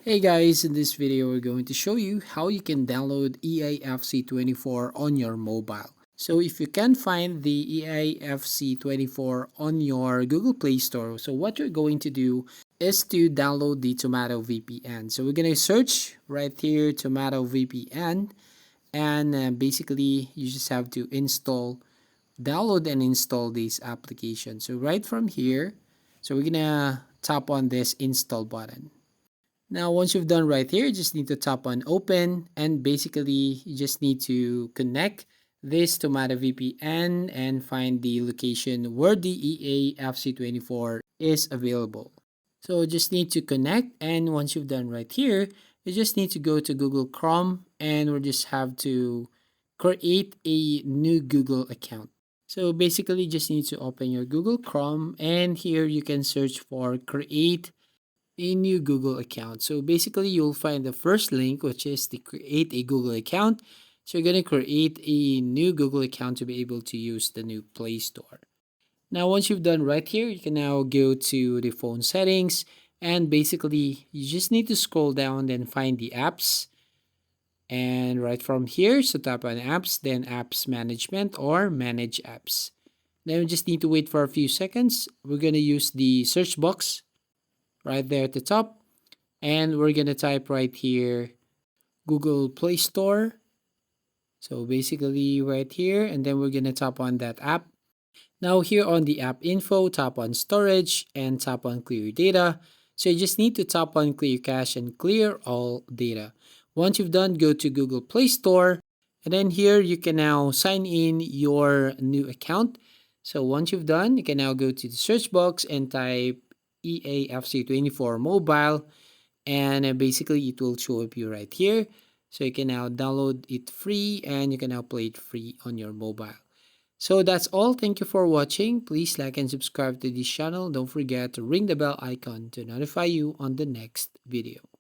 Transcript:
Hey guys, in this video we're going to show you how you can download EAFC24 on your mobile. So if you can't find the EAFC24 on your Google Play Store, so what you're going to do is to download the Tomato VPN. So we're going to search right here Tomato VPN, and basically you just have to download and install this application. So right from here, so we're going to tap on this install button. Now, once you've done right here, you just need to tap on open, and basically you just need to connect this Tomato VPN and find the location where the EAFC24 is available. So just need to connect, and once you've done right here, you just need to go to Google Chrome, and we'll just have to create a new Google account. So basically just need to open your Google Chrome, and here you can search for create a new Google account. So basically, you'll find the first link, which is to create a Google account. So you're going to create a new Google account to be able to use the new Play Store. Now, once you've done right here, you can now go to the phone settings, and basically, you just need to scroll down and find the apps. And right from here, so tap on apps, then apps management or manage apps. Then we just need to wait for a few seconds. We're going to use the search box right there at the top, and we're gonna type right here Google Play Store. So basically right here, and then we're gonna tap on that app. Now here on the app info, tap on storage and tap on clear data. So you just need to tap on clear cache and clear all data. Once you've done, go to Google Play Store, and then here you can now sign in your new account. So once you've done, you can now go to the search box and type EAFC24 mobile, and basically it will show up you right here. So you can now download it free, and you can now play it free on your mobile. So that's all. Thank you for watching. Please like and subscribe to this channel. Don't forget to ring the bell icon to notify you on the next video.